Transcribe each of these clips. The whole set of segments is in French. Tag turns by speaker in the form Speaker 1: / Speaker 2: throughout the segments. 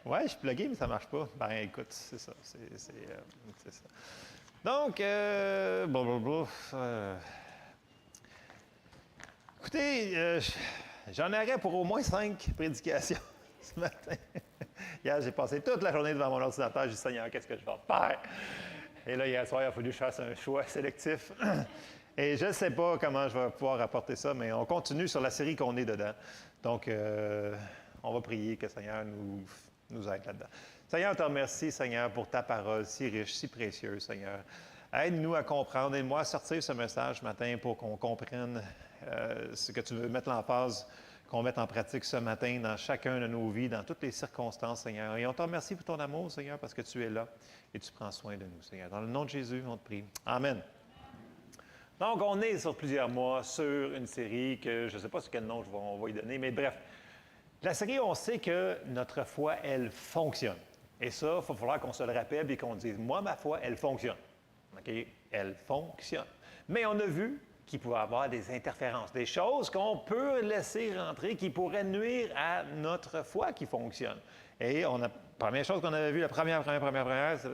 Speaker 1: Ouais, je suis plugué, mais ça ne marche pas. Ben, écoute, c'est ça. C'est ça. Donc, blablabla, écoutez, j'en aurais pour au moins 5 prédications ce matin. Hier, j'ai passé toute la journée devant mon ordinateur. J'ai dit, Seigneur, qu'est-ce que je vais faire? Et là, hier soir, il a fallu que je fasse un choix sélectif. Et je ne sais pas comment je vais pouvoir apporter ça, mais on continue sur la série qu'on est dedans. Donc, on va prier que le Seigneur nous aide là-dedans. Seigneur, on te remercie, Seigneur, pour ta parole si riche, si précieuse, Seigneur. Aide-nous à comprendre, aide-moi à sortir ce message ce matin pour qu'on comprenne ce que tu veux mettre l'emphase, qu'on mette en pratique ce matin dans chacun de nos vies, dans toutes les circonstances, Seigneur. Et on te remercie pour ton amour, Seigneur, parce que tu es là et tu prends soin de nous, Seigneur. Dans le nom de Jésus, on te prie. Amen. Donc, on est sur plusieurs mois sur une série que je ne sais pas sur quel nom on va y donner, mais bref. La série, on sait que notre foi, elle fonctionne. Et ça, il va falloir qu'on se le rappelle et qu'on dise, moi, ma foi, elle fonctionne. OK? Elle fonctionne. Mais on a vu qu'il pouvait y avoir des interférences, des choses qu'on peut laisser rentrer qui pourraient nuire à notre foi qui fonctionne. Et la première chose qu'on avait vue, la première,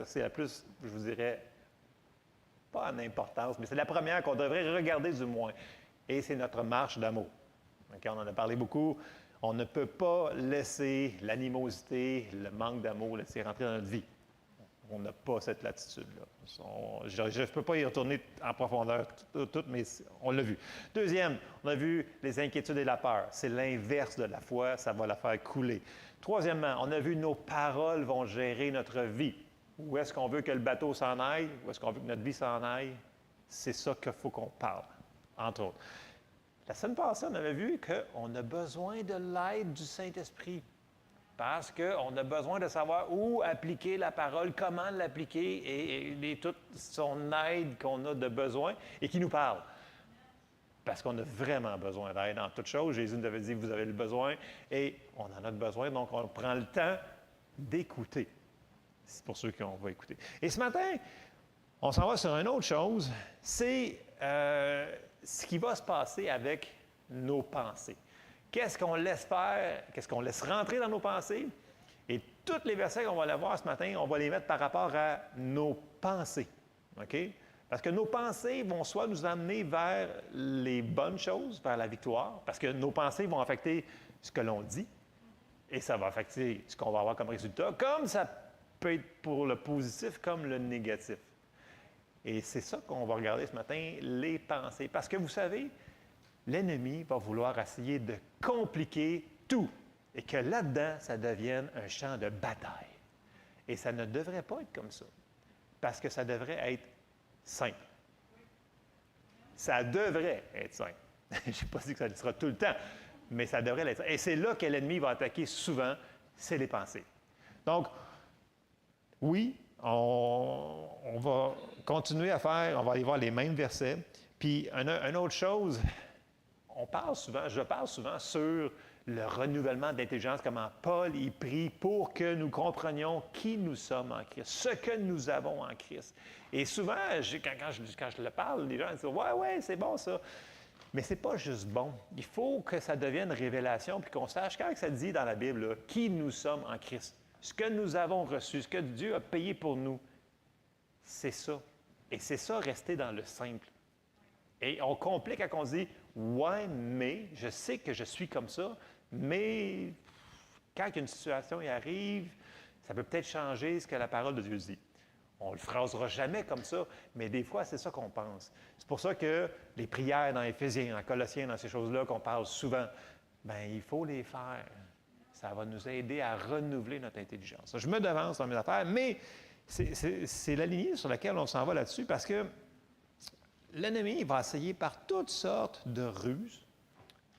Speaker 1: c'est la plus, je vous dirais, pas en importance, mais c'est la première qu'on devrait regarder du moins. Et c'est notre marche d'amour. Okay? On en a parlé beaucoup. On ne peut pas laisser l'animosité, le manque d'amour laisser rentrer dans notre vie. On n'a pas cette latitude-là. Je ne peux pas y retourner en profondeur tout, mais on l'a vu. Deuxième, on a vu les inquiétudes et la peur. C'est l'inverse de la foi, ça va la faire couler. Troisièmement, on a vu nos paroles vont gérer notre vie. Où est-ce qu'on veut que le bateau s'en aille? Où est-ce qu'on veut que notre vie s'en aille? C'est ça qu'il faut qu'on parle, entre autres. La semaine passée, on avait vu qu'on a besoin de l'aide du Saint-Esprit. Parce qu'on a besoin de savoir où appliquer la parole, comment l'appliquer et toute son aide qu'on a de besoin et qui nous parle. Parce qu'on a vraiment besoin d'aide en toutes choses. Jésus nous avait dit, vous avez le besoin et on en a besoin, donc on prend le temps d'écouter. C'est pour ceux qui vont écouter. Et ce matin, on s'en va sur une autre chose, c'est ce qui va se passer avec nos pensées. Qu'est-ce qu'on laisse faire? Qu'est-ce qu'on laisse rentrer dans nos pensées? Et tous les versets qu'on va aller voir ce matin, on va les mettre par rapport à nos pensées. OK? Parce que nos pensées vont soit nous amener vers les bonnes choses, vers la victoire, parce que nos pensées vont affecter ce que l'on dit, et ça va affecter ce qu'on va avoir comme résultat, comme ça peut être pour le positif comme le négatif. Et c'est ça qu'on va regarder ce matin, les pensées. Parce que vous savez, l'ennemi va vouloir essayer de compliquer tout et que là-dedans, ça devienne un champ de bataille. Et ça ne devrait pas être comme ça, parce que ça devrait être simple. Ça devrait être simple. Je n'ai pas dit que ça le sera tout le temps, mais ça devrait l'être. Et c'est là que l'ennemi va attaquer souvent, c'est les pensées. Donc, oui, on va continuer à faire, on va aller voir les mêmes versets. Puis, une autre chose, je parle souvent sur le renouvellement d'intelligence, comment Paul y prie pour que nous comprenions qui nous sommes en Christ, ce que nous avons en Christ. Et souvent, quand je le parle, les gens disent « Ouais, c'est bon ça ». Mais ce n'est pas juste bon. Il faut que ça devienne révélation, puis qu'on sache, quand ça dit dans la Bible, là, qui nous sommes en Christ, ce que nous avons reçu, ce que Dieu a payé pour nous, c'est ça. Et c'est ça, rester dans le simple. Et on complique quand on dit « Ouais, mais, je sais que je suis comme ça, mais quand une situation y arrive, ça peut peut-être changer ce que la parole de Dieu dit. » On ne le phrasera jamais comme ça, mais des fois, c'est ça qu'on pense. C'est pour ça que les prières dans Éphésiens, en Colossiens, dans ces choses-là qu'on parle souvent, bien, il faut les faire. Ça va nous aider à renouveler notre intelligence. Je me devance dans mes affaires, mais c'est la lignée sur laquelle on s'en va là-dessus, parce que l'ennemi va essayer par toutes sortes de ruses,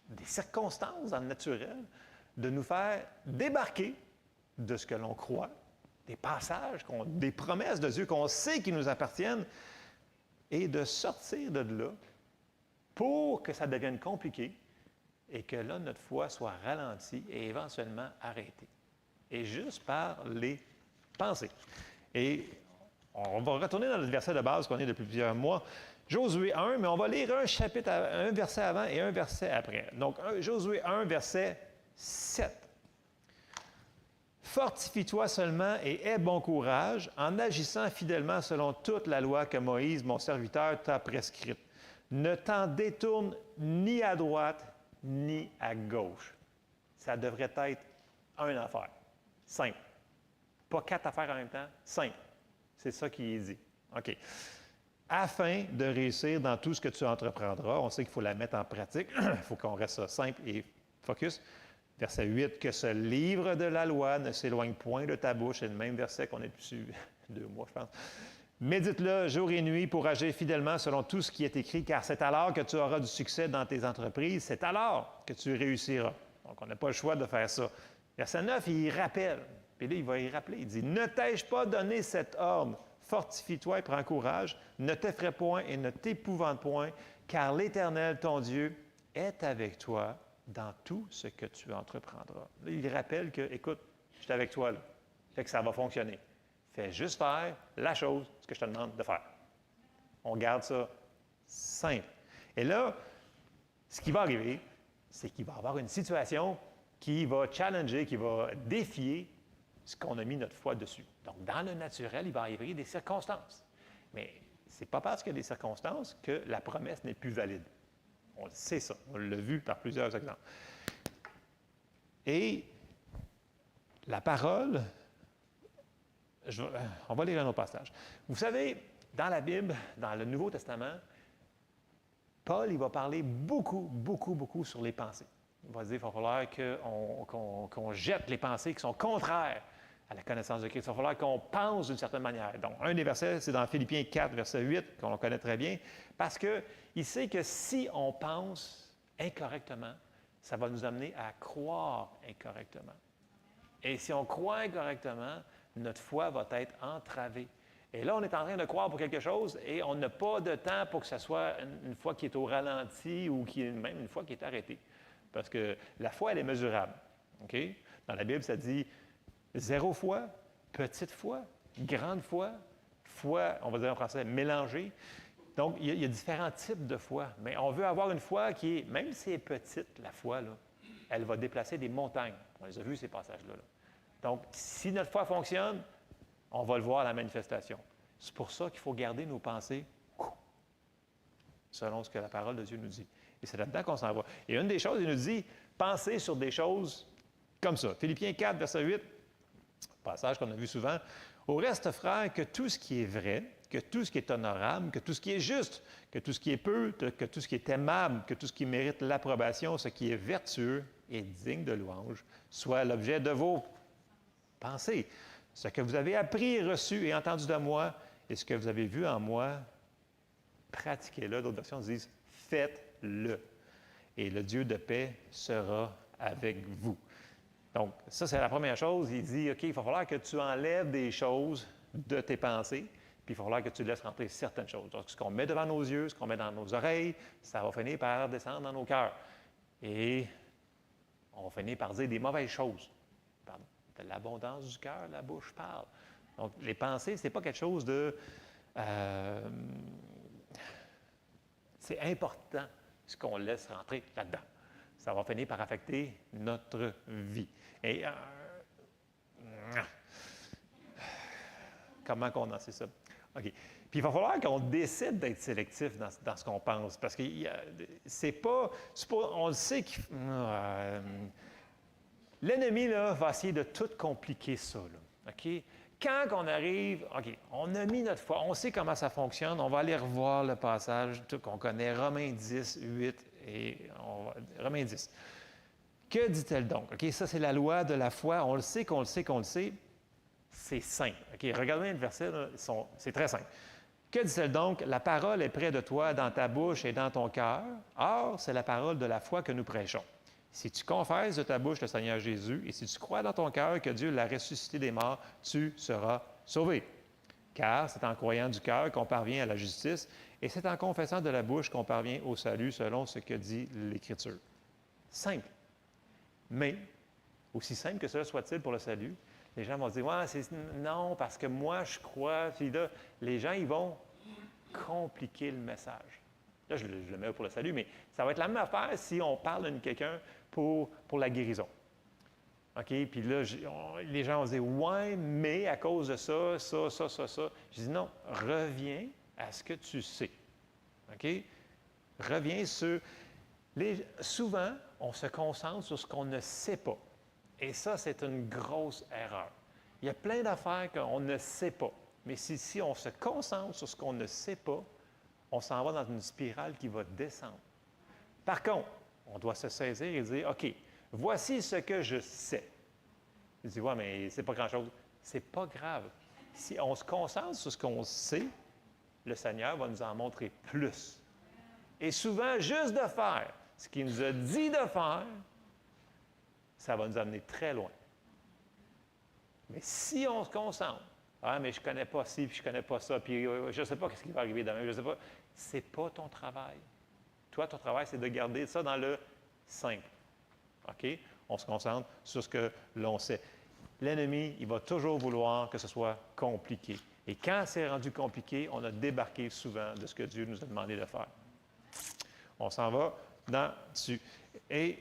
Speaker 1: des circonstances dans le naturel, de nous faire débarquer de ce que l'on croit, des passages, des promesses de Dieu qu'on sait qui nous appartiennent, et de sortir de là pour que ça devienne compliqué et que là, notre foi soit ralentie et éventuellement arrêtée. Et juste par les pensées. Et on va retourner dans le verset de base qu'on est depuis plusieurs mois. Josué 1, mais on va lire un verset avant et un verset après. Donc, Josué 1, verset 7. « Fortifie-toi seulement et aie bon courage en agissant fidèlement selon toute la loi que Moïse, mon serviteur, t'a prescrite. Ne t'en détourne ni à droite ni à gauche. Ça devrait être une affaire. Simple. Pas 4 affaires en même temps. Simple. C'est ça qui est dit. OK. Afin de réussir dans tout ce que tu entreprendras, on sait qu'il faut la mettre en pratique. Il faut qu'on reste simple et focus. Verset 8, que ce livre de la loi ne s'éloigne point de ta bouche. C'est le même verset qu'on est dessus 2 mois, je pense. Médite-le jour et nuit pour agir fidèlement selon tout ce qui est écrit, car c'est alors que tu auras du succès dans tes entreprises. C'est alors que tu réussiras. Donc, on n'a pas le choix de faire ça. Verset 9, il rappelle. Puis là, il va y rappeler. Il dit, ne t'ai-je pas donné cet ordre? Fortifie-toi et prends courage. Ne t'effraie point et ne t'épouvante point, car l'Éternel, ton Dieu, est avec toi dans tout ce que tu entreprendras. Là, il rappelle que, écoute, je suis avec toi, là. Fait que ça va fonctionner. Fais juste faire la chose, ce que je te demande de faire. On garde ça simple. Et là, ce qui va arriver, c'est qu'il va y avoir une situation qui va challenger, qui va défier ce qu'on a mis notre foi dessus. Donc, dans le naturel, il va arriver des circonstances. Mais ce n'est pas parce qu'il y a des circonstances que la promesse n'est plus valide. On le sait ça. On l'a vu par plusieurs exemples. Et la parole, on va lire un autre passage. Vous savez, dans la Bible, dans le Nouveau Testament, Paul, il va parler beaucoup sur les pensées. Il va dire qu'il va falloir qu'on jette les pensées qui sont contraires à la connaissance de Christ. Il va falloir qu'on pense d'une certaine manière. Donc, un des versets, c'est dans Philippiens 4, verset 8, qu'on connaît très bien, parce qu'il sait que si on pense incorrectement, ça va nous amener à croire incorrectement. Et si on croit incorrectement, notre foi va être entravée. Et là, on est en train de croire pour quelque chose et on n'a pas de temps pour que ce soit une foi qui est au ralenti ou même une foi qui est arrêtée. Parce que la foi, elle est mesurable. Okay? Dans la Bible, ça dit 0 foi, petite foi, grande foi, foi, on va dire en français, mélangée. Donc, il y a différents types de foi. Mais on veut avoir une foi qui est, même si elle est petite, la foi, là, elle va déplacer des montagnes. On les a vus, ces passages-là. Là. Donc, si notre foi fonctionne, on va le voir à la manifestation. C'est pour ça qu'il faut garder nos pensées selon ce que la parole de Dieu nous dit. Et c'est là-dedans qu'on s'en va. Et une des choses, il nous dit, pensez sur des choses comme ça. Philippiens 4, verset 8, passage qu'on a vu souvent. Au reste, frères, que tout ce qui est vrai, que tout ce qui est honorable, que tout ce qui est juste, que tout ce qui est peu, que tout ce qui est aimable, que tout ce qui mérite l'approbation, ce qui est vertueux et digne de louange, soit l'objet de vos pensées. Ce que vous avez appris et reçu et entendu de moi, et ce que vous avez vu en moi, pratiquez-le. D'autres versions disent, faites-le. Et le Dieu de paix sera avec vous. Donc, ça, c'est la première chose. Il dit, OK, il va falloir que tu enlèves des choses de tes pensées, puis il va falloir que tu laisses rentrer certaines choses. Donc, ce qu'on met devant nos yeux, ce qu'on met dans nos oreilles, ça va finir par descendre dans nos cœurs. Et on va finir par dire des mauvaises choses. Pardon. De l'abondance du cœur, la bouche parle. Donc, les pensées, ce n'est pas quelque chose de... c'est important ce qu'on laisse rentrer là-dedans. Ça va finir par affecter notre vie. Et comment qu'on en sait ça? OK. Puis il va falloir qu'on décide d'être sélectif dans ce qu'on pense. Parce que c'est pas... On le sait que l'ennemi là, va essayer de tout compliquer ça. Là, OK? Quand on arrive, OK, on a mis notre foi, on sait comment ça fonctionne, on va aller revoir le passage qu'on connaît, Romains 10, 8 et Romains 10. Que dit-elle donc? OK, ça, c'est la loi de la foi. On le sait, qu'on le sait, qu'on le sait. C'est simple. OK, regardez le verset, là, c'est très simple. Que dit-elle donc? La parole est près de toi, dans ta bouche et dans ton cœur. Or, c'est la parole de la foi que nous prêchons. Si tu confesses de ta bouche le Seigneur Jésus et si tu crois dans ton cœur que Dieu l'a ressuscité des morts, tu seras sauvé. Car c'est en croyant du cœur qu'on parvient à la justice et c'est en confessant de la bouche qu'on parvient au salut selon ce que dit l'Écriture. Simple. Mais, aussi simple que cela soit-il pour le salut, les gens vont dire, ouais, non, parce que moi, je crois. Puis là, les gens, ils vont compliquer le message. Là, je le mets pour le salut, mais ça va être la même affaire si on parle de quelqu'un pour la guérison. OK? Puis là, les gens vont dire, ouais, mais à cause de ça, ça, ça, ça, ça. Je dis, non, reviens à ce que tu sais. OK? Reviens sur... Souvent, on se concentre sur ce qu'on ne sait pas. Et ça, c'est une grosse erreur. Il y a plein d'affaires qu'on ne sait pas. Mais si on se concentre sur ce qu'on ne sait pas, on s'en va dans une spirale qui va descendre. Par contre, on doit se saisir et dire, OK, voici ce que je sais. Je dis, ouais, mais c'est pas grand-chose. C'est pas grave. Si on se concentre sur ce qu'on sait, le Seigneur va nous en montrer plus. Et souvent, juste de faire ce qu'il nous a dit de faire, ça va nous amener très loin. Mais si on se concentre, ah, mais je ne connais pas ci, puis je ne connais pas ça, puis je ne sais pas ce qui va arriver demain, je ne sais pas. Ce n'est pas ton travail. Toi, ton travail, c'est de garder ça dans le simple. OK? On se concentre sur ce que l'on sait. L'ennemi, il va toujours vouloir que ce soit compliqué. Et quand c'est rendu compliqué, on a débarqué souvent de ce que Dieu nous a demandé de faire. On s'en va dessus. Et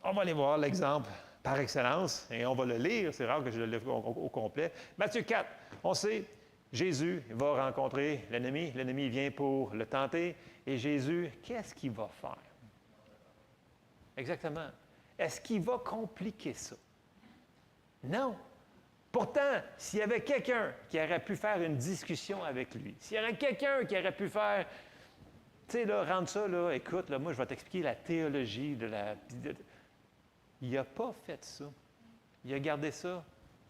Speaker 1: on va aller voir l'exemple par excellence, et on va le lire. C'est rare que je le lise au complet. Matthieu 4, on sait, Jésus va rencontrer l'ennemi. L'ennemi vient pour le tenter. Et Jésus, qu'est-ce qu'il va faire? Exactement. Est-ce qu'il va compliquer ça? Non. Pourtant, s'il y avait quelqu'un qui aurait pu faire une discussion avec lui, s'il y aurait quelqu'un qui aurait pu faire, tu sais, là, rendre ça, là, écoute, là, moi, je vais t'expliquer la théologie de la... Il n'a pas fait ça. Il a gardé ça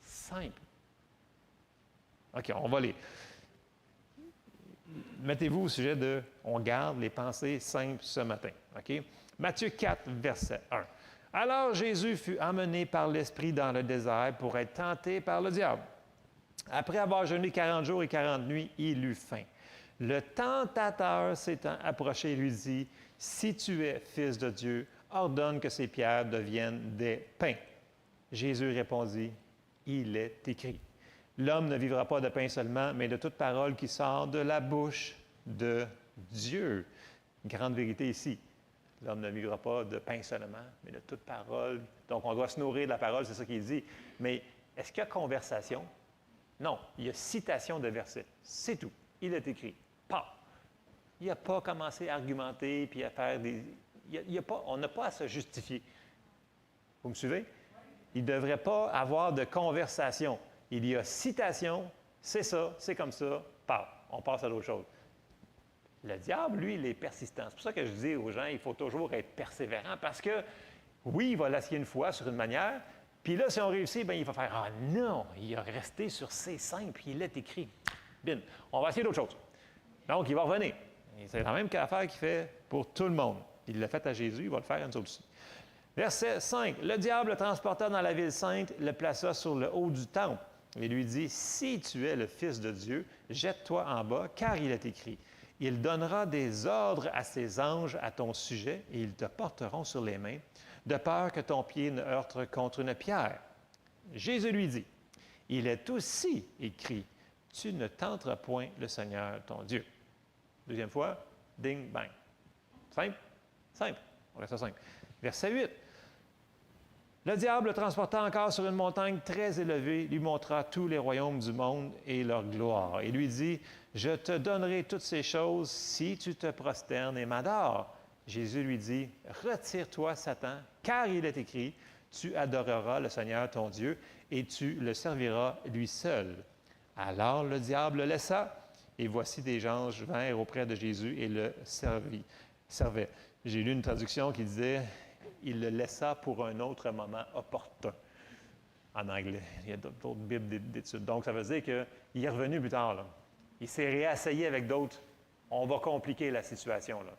Speaker 1: simple. OK, on va les... Mettez-vous au sujet de « on garde les pensées simples ce matin ». OK? Matthieu 4, verset 1. Alors Jésus fut emmené par l'Esprit dans le désert pour être tenté par le diable. Après avoir jeûné 40 jours et 40 nuits, il eut faim. Le tentateur s'étant approché lui dit, « Si tu es fils de Dieu, ordonne que ces pierres deviennent des pains. » Jésus répondit, « Il est écrit. L'homme ne vivra pas de pain seulement, mais de toute parole qui sort de la bouche de Dieu. » Grande vérité ici. L'homme ne vivra pas de pain seulement, mais de toute parole. Donc, on doit se nourrir de la parole, c'est ça qu'il dit. Mais est-ce qu'il y a conversation? Non, il y a citation de versets. C'est tout. Il est écrit. Pas. Il n'a pas commencé à argumenter puis à faire des... on n'a pas à se justifier. Vous me suivez? Il ne devrait pas avoir de conversation. Il y a citation, c'est ça, c'est comme ça, pas. On passe à d'autres choses. Le diable, lui, il est persistant. C'est pour ça que je dis aux gens, il faut toujours être persévérant parce que, oui, il va l'essayer une fois sur une manière, puis là, si on réussit, bien, il va faire « Ah non, il a resté sur c'est simple, il est écrit. » Bien, on va essayer d'autres choses. Donc, il va revenir. Et c'est la même affaire qu'il fait pour tout le monde. Il l'a fait à Jésus, il va le faire à nous autres aussi. Verset 5. Le diable le transporta dans la ville sainte, le plaça sur le haut du temple et lui dit, « Si tu es le Fils de Dieu, jette-toi en bas, car il est écrit. Il donnera des ordres à ses anges à ton sujet, et ils te porteront sur les mains, de peur que ton pied ne heurte contre une pierre. » Jésus lui dit, « Il est aussi écrit, tu ne tenteras point le Seigneur ton Dieu. » Deuxième fois, ding, bang. Simple? Simple. On reste simple. Verset 8. Le diable le transporta encore sur une montagne très élevée, lui montra tous les royaumes du monde et leur gloire. Et lui dit, « Je te donnerai toutes ces choses si tu te prosternes et m'adores. » Jésus lui dit, « Retire-toi, Satan, car il est écrit, tu adoreras le Seigneur ton Dieu et tu le serviras lui seul. » Alors le diable le laissa, et voici des anges vinrent auprès de Jésus et le servaient. J'ai lu une traduction qui disait, il le laissa pour un autre moment opportun. En anglais. Il y a d'autres Bibles d'études. Donc, ça veut dire qu'il est revenu plus tard. Là. Il s'est réessayé avec d'autres. On va compliquer la situation. Là.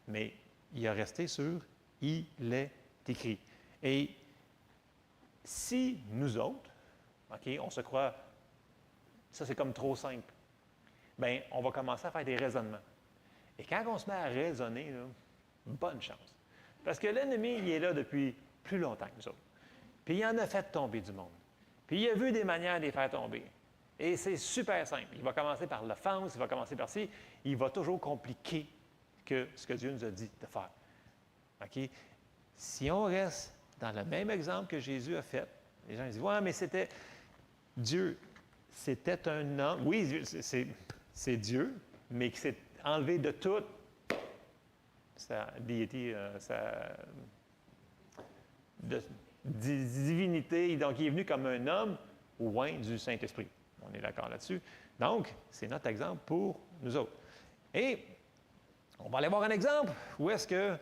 Speaker 1: Mais il a resté sur « Il est écrit ». Et si nous autres, OK, on se croit, ça c'est comme trop simple, bien, on va commencer à faire des raisonnements. Et quand on se met à raisonner, là, bonne chance. Parce que l'ennemi, il est là depuis plus longtemps que nous autres. Puis il en a fait tomber du monde. Puis il a vu des manières de les faire tomber. Et c'est super simple. Il va commencer par l'offense, il va commencer par ci. Il va toujours compliquer que ce que Dieu nous a dit de faire. OK? Si on reste dans le même exemple que Jésus a fait. Les gens disent, ouais, mais c'était Dieu. C'était un homme. Oui, c'est Dieu, mais qui s'est enlevé de toute sa déité, sa divinité. Donc, il est venu comme un homme oint du Saint-Esprit. On est d'accord là-dessus. Donc, c'est notre exemple pour nous autres. Et on va aller voir un exemple où est-ce que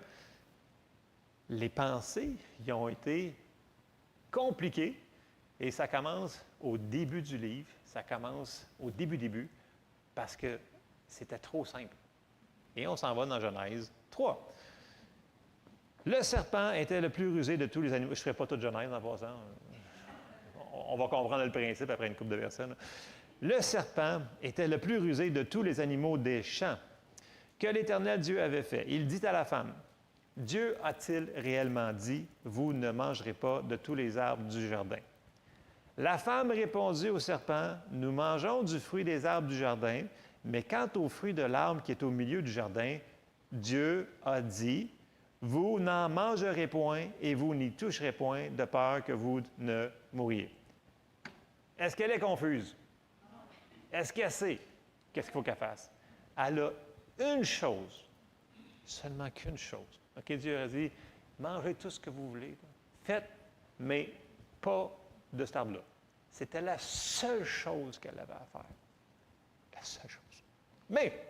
Speaker 1: les pensées y ont été compliquées. Et ça commence au début du livre. Ça commence au début, parce que c'était trop simple. Et on s'en va dans Genèse 3. Le serpent était le plus rusé de tous les animaux. Je ne ferai pas toute Genèse en passant. On va comprendre le principe après une couple de versets. Là. Le serpent était le plus rusé de tous les animaux des champs que l'Éternel Dieu avait fait. Il dit à la femme, « Dieu a-t-il réellement dit, vous ne mangerez pas de tous les arbres du jardin? » La femme répondit au serpent, « Nous mangeons du fruit des arbres du jardin, mais quant au fruit de l'arbre qui est au milieu du jardin, Dieu a dit, vous n'en mangerez point et vous n'y toucherez point de peur que vous ne mouriez. » Est-ce qu'elle est confuse? Est-ce qu'elle sait qu'est-ce qu'il faut qu'elle fasse? Elle a une chose, seulement qu'une chose. OK, Dieu a dit, mangez tout ce que vous voulez. Faites, mais pas de cet arbre-là. C'était la seule chose qu'elle avait à faire. La seule chose. Mais,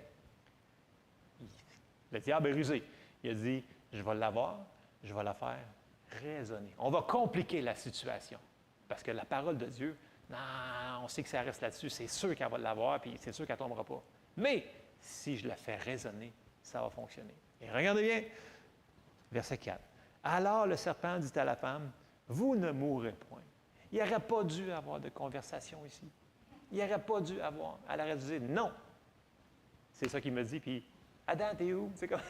Speaker 1: le diable est rusé. Il a dit, je vais l'avoir, je vais la faire raisonner. On va compliquer la situation. Parce que la parole de Dieu, non, on sait que ça reste là-dessus, c'est sûr qu'elle va l'avoir, puis c'est sûr qu'elle ne tombera pas. Mais, si je la fais raisonner, ça va fonctionner. Et regardez bien, verset 4. Alors le serpent dit à la femme, vous ne mourrez point. Il n'aurait pas dû avoir de conversation ici. Il n'aurait pas dû avoir. Elle aurait dû dire non. C'est ça qu'il me dit, puis Adam, t'es où? C'est comme,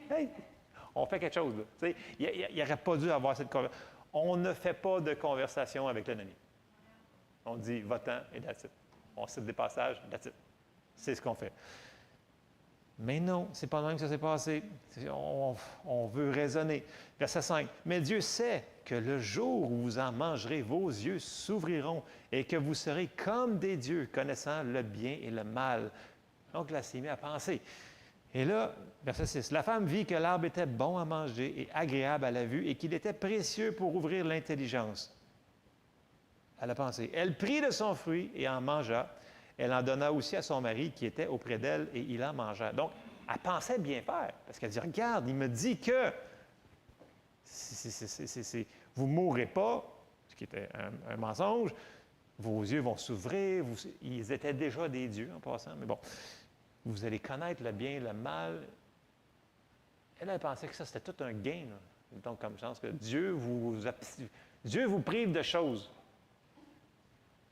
Speaker 1: hey, on fait quelque chose. Là. Il n'aurait pas dû avoir cette conversation. On ne fait pas de conversation avec l'ennemi. On dit va-t'en et that's it. On cite des passages, that's it. C'est ce qu'on fait. Mais non, c'est pas le même que ça s'est passé. On veut raisonner. Verset 5. Mais Dieu sait que le jour où vous en mangerez, vos yeux s'ouvriront et que vous serez comme des dieux, connaissant le bien et le mal. Donc, là, c'est mis à penser. Et là, verset 6. La femme vit que l'arbre était bon à manger et agréable à la vue et qu'il était précieux pour ouvrir l'intelligence. Elle a pensé. Elle prit de son fruit et en mangea. Elle en donna aussi à son mari qui était auprès d'elle et il en mangea. Donc, elle pensait bien faire parce qu'elle dit, regarde, il me dit que vous ne mourrez pas, ce qui était un mensonge, vos yeux vont s'ouvrir, ils étaient déjà des dieux en passant, mais bon, vous allez connaître le bien et le mal. Elle pensait que ça, c'était tout un gain, là. Donc, comme sens que Dieu vous prive de choses.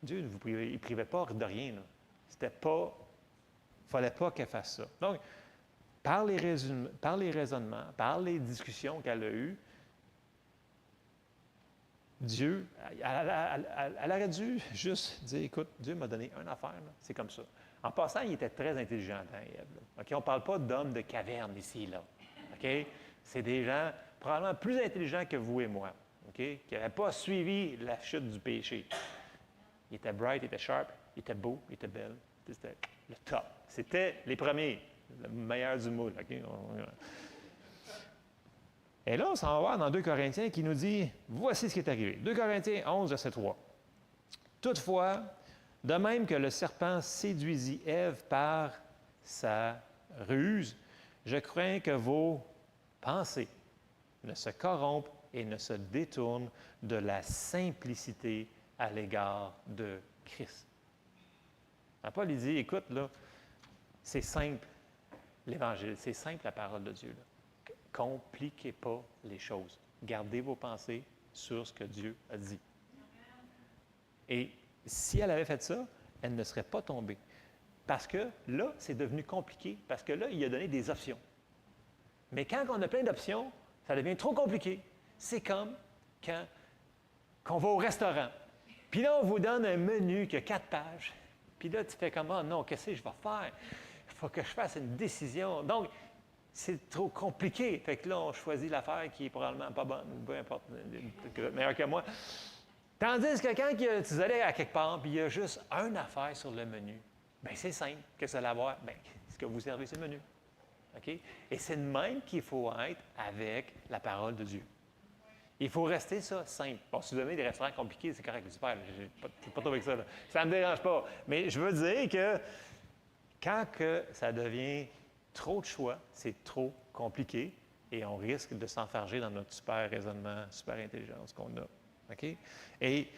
Speaker 1: Dieu ne vous privait pas de rien, là. C'était pas, il ne fallait pas qu'elle fasse ça. Donc, par les raisonnements, par les discussions qu'elle a eues, Dieu, elle aurait dû juste dire, écoute, Dieu m'a donné une affaire, là, c'est comme ça. En passant, il était très intelligent, Ève. Okay? On ne parle pas d'hommes de caverne ici, là. Okay? C'est des gens probablement plus intelligents que vous et moi, okay? Qui n'avaient pas suivi la chute du péché. Il était bright, il était sharp, il était beau, il était belle. C'était le top. C'était les premiers, le meilleur du moule. Okay? Et là, on s'en va voir dans 2 Corinthiens qui nous dit, voici ce qui est arrivé. 2 Corinthiens 11, verset 3. Toutefois, de même que le serpent séduisit Ève par sa ruse, je crains que vos pensées ne se corrompent et ne se détournent de la simplicité à l'égard de Christ. Paul il dit, écoute, là, c'est simple, l'Évangile, c'est simple la parole de Dieu. Là. Compliquez pas les choses. Gardez vos pensées sur ce que Dieu a dit. Et si elle avait fait ça, elle ne serait pas tombée. Parce que là, c'est devenu compliqué, parce que là, il a donné des options. Mais quand on a plein d'options, ça devient trop compliqué. C'est comme quand on va au restaurant. Puis là, on vous donne un menu qui a 4 pages. Puis là, tu fais comment? Non, qu'est-ce que je vais faire? Il faut que je fasse une décision. Donc, c'est trop compliqué. Fait que là, on choisit l'affaire qui est probablement pas bonne, ou peu importe, meilleure que moi. Tandis que quand tu allais à quelque part, puis il y a juste une affaire sur le menu, bien, c'est simple. Qu'est-ce que ça va avoir? Bien, ce que vous servez, c'est le menu. OK? Et c'est de même qu'il faut être avec la parole de Dieu. Il faut rester ça simple. Bon, si vous avez des restaurants compliqués, c'est correct, super. Je ne suis pas trop avec ça. Là. Ça ne me dérange pas. Mais je veux dire que quand ça devient trop de choix, c'est trop compliqué et on risque de s'enfarger dans notre super raisonnement, super intelligence qu'on a. OK? Et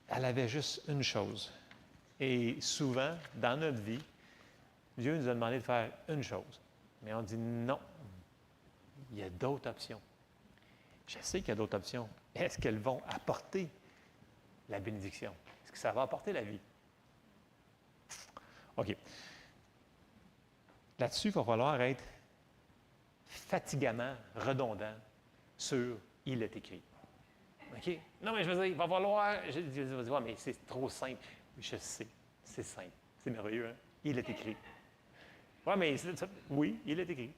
Speaker 1: elle avait juste une chose. Et souvent, dans notre vie, Dieu nous a demandé de faire une chose. Mais on dit non. Il y a d'autres options. Je sais qu'il y a d'autres options. Est-ce qu'elles vont apporter la bénédiction? Est-ce que ça va apporter la vie? OK. Là-dessus, il va falloir être fatigamment redondant sur « il est écrit ». OK? Non, mais je veux dire, il va falloir... Je vais dire, mais c'est trop simple. Je sais, c'est simple. C'est merveilleux, hein? Il est écrit. Oui, il est écrit.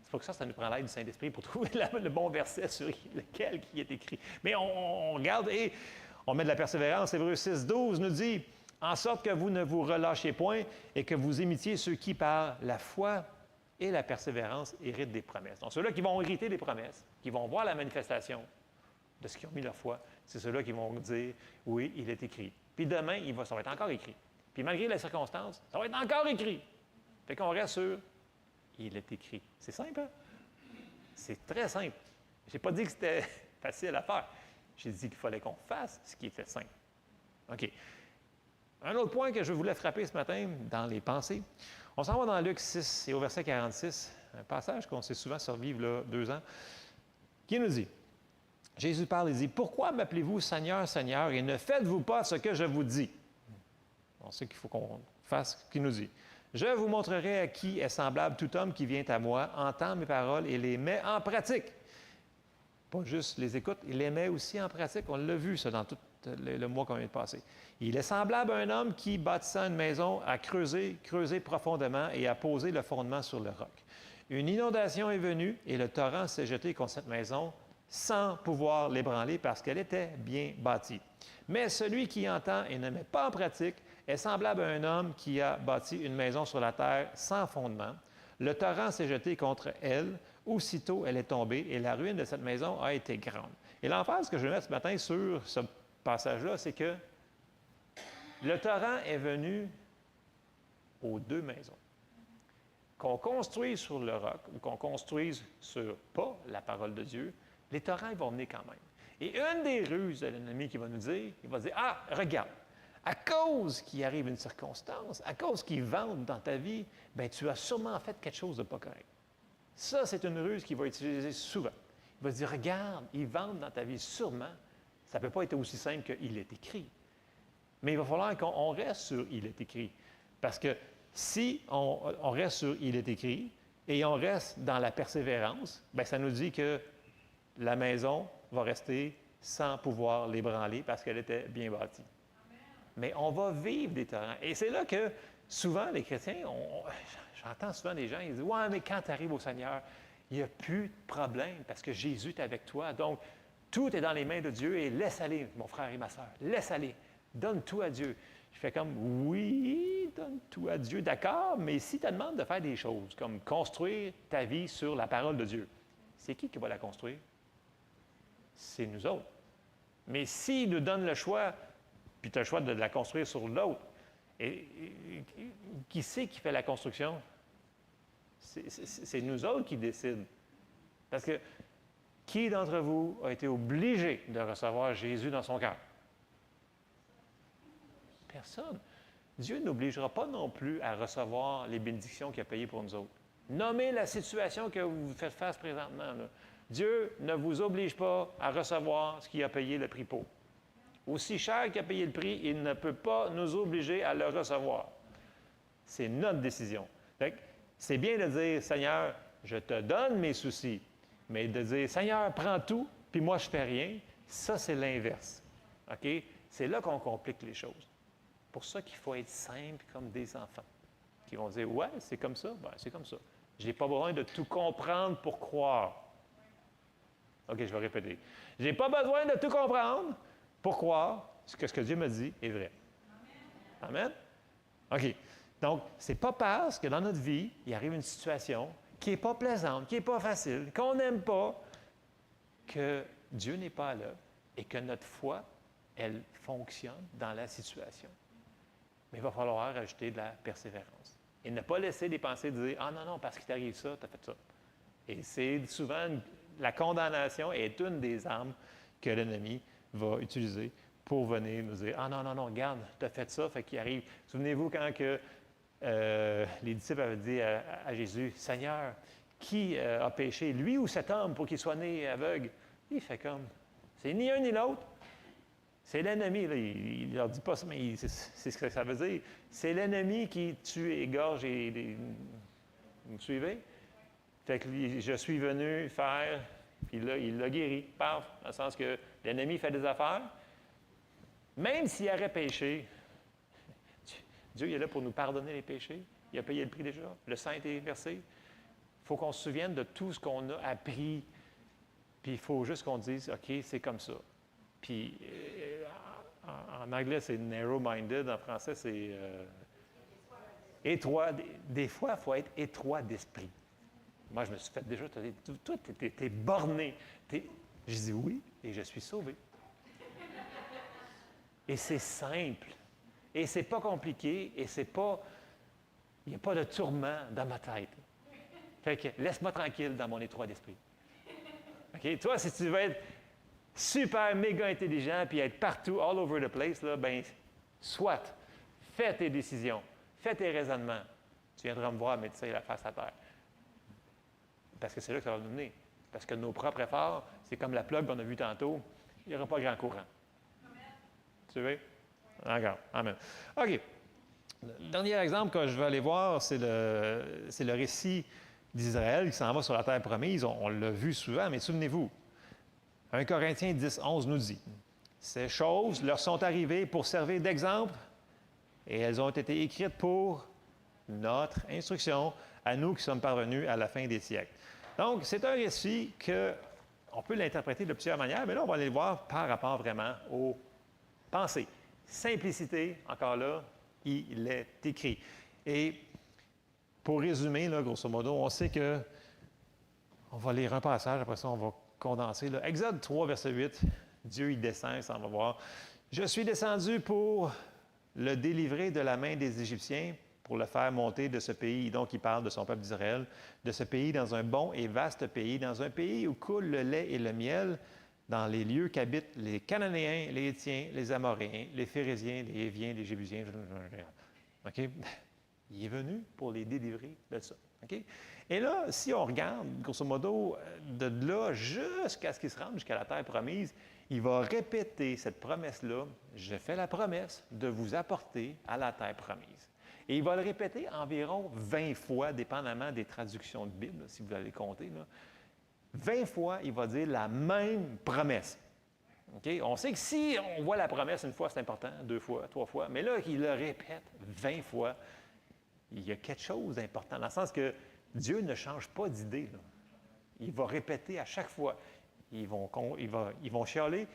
Speaker 1: C'est pour ça nous prend l'aide du Saint-Esprit pour trouver le bon verset sur lequel il est écrit. Mais on regarde et on met de la persévérance. Hébreux 6, 12 nous dit « En sorte que vous ne vous relâchiez point et que vous imitiez ceux qui, par la foi et la persévérance, héritent des promesses. » Donc, ceux-là qui vont hériter des promesses, qui vont voir la manifestation de ce qu'ils ont mis leur foi, c'est ceux-là qui vont dire « Oui, il est écrit. » Puis demain, ça va être encore écrit. Puis malgré les circonstances, ça va être encore écrit. Fait qu'on reste sur « Il est écrit ». C'est simple, hein? C'est très simple. Je n'ai pas dit que c'était facile à faire. J'ai dit qu'il fallait qu'on fasse ce qui était simple. OK. Un autre point que je voulais frapper ce matin dans les pensées, on s'en va dans Luc 6 et au verset 46, un passage qu'on s'est souvent survivre là, 2 ans, qui nous dit, Jésus parle et dit, « Pourquoi m'appelez-vous Seigneur, Seigneur, et ne faites-vous pas ce que je vous dis? » On sait qu'il faut qu'on fasse ce qu'il nous dit. « Je vous montrerai à qui est semblable tout homme qui vient à moi, entend mes paroles et les met en pratique. » Pas juste les écoute, il les met aussi en pratique. On l'a vu, ça, dans tout le mois qu'on vient de passer. Il est semblable à un homme qui, bâtissant une maison, a creusé profondément et a posé le fondement sur le roc. Une inondation est venue et le torrent s'est jeté contre cette maison sans pouvoir l'ébranler parce qu'elle était bien bâtie. Mais celui qui entend et ne met pas en pratique est semblable à un homme qui a bâti une maison sur la terre sans fondement. Le torrent s'est jeté contre elle. Aussitôt, elle est tombée et la ruine de cette maison a été grande. Et l'emphase que je vais mettre ce matin sur ce passage-là, c'est que le torrent est venu aux 2 maisons. Qu'on construise sur le roc ou qu'on construise sur pas la parole de Dieu, les torrents ils vont venir quand même. Et une des ruses de l'ennemi qui va nous dire, il va dire, « Ah, regarde, à cause qu'il arrive une circonstance, à cause qu'il vente dans ta vie, bien, tu as sûrement fait quelque chose de pas correct. » Ça, c'est une ruse qu'il va utiliser souvent. Il va se dire, regarde, ils vendent dans ta vie sûrement. Ça ne peut pas être aussi simple qu'il est écrit. Mais il va falloir qu'on reste sur « il est écrit ». Parce que si on reste sur « il est écrit » et on reste dans la persévérance, bien, ça nous dit que la maison va rester sans pouvoir l'ébranler parce qu'elle était bien bâtie. Mais on va vivre des torrents. Et c'est là que souvent les chrétiens, j'entends souvent des gens, ils disent « Ouais, mais quand tu arrives au Seigneur, il n'y a plus de problème parce que Jésus est avec toi. Donc, tout est dans les mains de Dieu et laisse aller, mon frère et ma sœur, laisse aller. Donne tout à Dieu. » Je fais comme « Oui, donne tout à Dieu, d'accord, mais si tu te demandes de faire des choses comme construire ta vie sur la parole de Dieu, c'est qui va la construire? C'est nous autres. Mais s'il nous donne le choix, puis tu as le choix de la construire sur l'autre, et qui c'est qui fait la construction? C'est nous autres qui décident. Parce que qui d'entre vous a été obligé de recevoir Jésus dans son cœur? Personne. Dieu n'obligera pas non plus à recevoir les bénédictions qu'il a payées pour nous autres. Nommez la situation que vous faites face présentement. Là. Dieu ne vous oblige pas à recevoir ce qu'il a payé le prix pour. Aussi cher qu'il a payé le prix, il ne peut pas nous obliger à le recevoir. C'est notre décision. C'est bien de dire, Seigneur, je te donne mes soucis, mais de dire, Seigneur, prends tout, puis moi, je ne fais rien, ça, c'est l'inverse. OK? C'est là qu'on complique les choses. C'est pour ça qu'il faut être simple comme des enfants. OK? Puis ils vont dire, ouais, c'est comme ça. Ben, c'est comme ça. Je n'ai pas besoin de tout comprendre pour croire. OK, je vais répéter. Je n'ai pas besoin de tout comprendre pour croire que ce que Dieu me dit est vrai. Amen? OK. Donc, ce n'est pas parce que dans notre vie, il arrive une situation qui n'est pas plaisante, qui n'est pas facile, qu'on n'aime pas, que Dieu n'est pas là et que notre foi, elle fonctionne dans la situation. Mais il va falloir ajouter de la persévérance. Et ne pas laisser les pensées dire « Ah non, non, parce qu'il t'arrive ça, tu as fait ça. » Et c'est souvent, la condamnation est une des armes que l'ennemi va utiliser pour venir nous dire « Ah non, non, non, regarde, tu as fait ça, fait qu'il arrive. » Souvenez-vous quand que, les disciples avaient dit à Jésus « Seigneur, qui a péché, lui ou cet homme, pour qu'il soit né aveugle? » Il fait comme « C'est ni un ni l'autre. » C'est l'ennemi, là, il ne leur dit pas ça, mais c'est ce que ça veut dire. C'est l'ennemi qui tue, égorge et vous me suivez? Fait que je suis venu faire, puis là, il l'a guéri, paf, dans le sens que l'ennemi fait des affaires. Même s'il aurait péché, Dieu il est là pour nous pardonner les péchés. Il a payé le prix déjà. Le sang a été versé. Il faut qu'on se souvienne de tout ce qu'on a appris. Puis il faut juste qu'on dise, OK, c'est comme ça. Puis en anglais, c'est narrow-minded. En français, c'est étroit. Des fois, il faut être étroit d'esprit. Moi, je me suis fait déjà, toi, tu es borné. Je dis oui, et je suis sauvé. Et c'est simple. Et c'est pas compliqué, et c'est pas... Il n'y a pas de tourment dans ma tête. Fait que laisse-moi tranquille dans mon étroit d'esprit. OK? Toi, si tu veux être super, méga intelligent, puis être partout, all over the place, là, ben, soit, fais tes décisions, fais tes raisonnements. Tu viendras me voir, mais tu sais, la face à terre. Parce que c'est là que ça va nous mener. Parce que nos propres efforts, c'est comme la plug qu'on a vue tantôt, il n'y aura pas grand courant. Amen. Tu veux? D'accord. Amen. OK. Le dernier exemple que je vais aller voir, c'est le récit d'Israël qui s'en va sur la terre promise. On l'a vu souvent, mais souvenez-vous, 1 Corinthiens 10, 11 nous dit « Ces choses leur sont arrivées pour servir d'exemple et elles ont été écrites pour notre instruction, à nous qui sommes parvenus à la fin des siècles. » Donc, c'est un récit qu'on peut l'interpréter de plusieurs manières, mais là, on va aller le voir par rapport vraiment aux pensées. Simplicité, encore là, il est écrit. Et pour résumer, là, grosso modo, on sait que, on va lire un passage, après ça, on va condenser. Là. Exode 3, verset 8, Dieu, il descend, ça, on va voir. « Je suis descendu pour le délivrer de la main des Égyptiens, pour le faire monter de ce pays. » Donc, il parle de son peuple d'Israël, de ce pays dans un bon et vaste pays, dans un pays où coule le lait et le miel, dans les lieux qu'habitent les Cananéens, les Hétiens, les Amoréens, les Phérésiens, les Héviens, les Jébusiens. OK? Il est venu pour les délivrer de ça. OK? Et là, si on regarde, grosso modo, de là jusqu'à ce qu'il se rende jusqu'à la terre promise, il va répéter cette promesse-là. « Je fais la promesse de vous apporter à la terre promise. » Et il va le répéter environ 20 fois, dépendamment des traductions de Bible, si vous allez compter. Là. 20 fois, il va dire la même promesse. Okay? On sait que si on voit la promesse une fois, c'est important, 2 fois, 3 fois, mais là, il le répète 20 fois. Il y a quelque chose d'important, dans le sens que Dieu ne change pas d'idée. Là. Il va répéter à chaque fois. Ils vont chialer,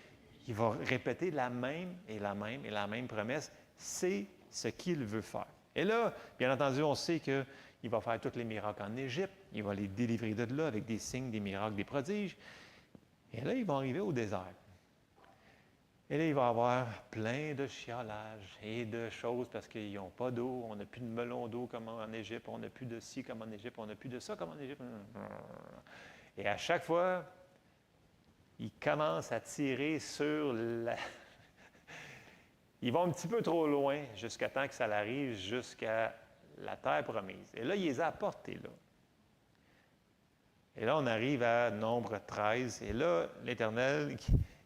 Speaker 1: il va répéter la même et la même et la même promesse. C'est ce qu'il veut faire. Et là, bien entendu, on sait qu'il va faire tous les miracles en Égypte. Il va les délivrer de là avec des signes, des miracles, des prodiges. Et là, ils vont arriver au désert. Et là, il va y avoir plein de chiolages et de choses parce qu'ils n'ont pas d'eau. On n'a plus de melon d'eau comme en Égypte. On n'a plus de ci comme en Égypte. On n'a plus de ça comme en Égypte. Et à chaque fois, ils commencent à tirer sur la... Ils vont un petit peu trop loin jusqu'à temps que ça arrive jusqu'à la terre promise. Et là, il les a apportés là. Et là, on arrive à Nombre 13. Et là, l'Éternel,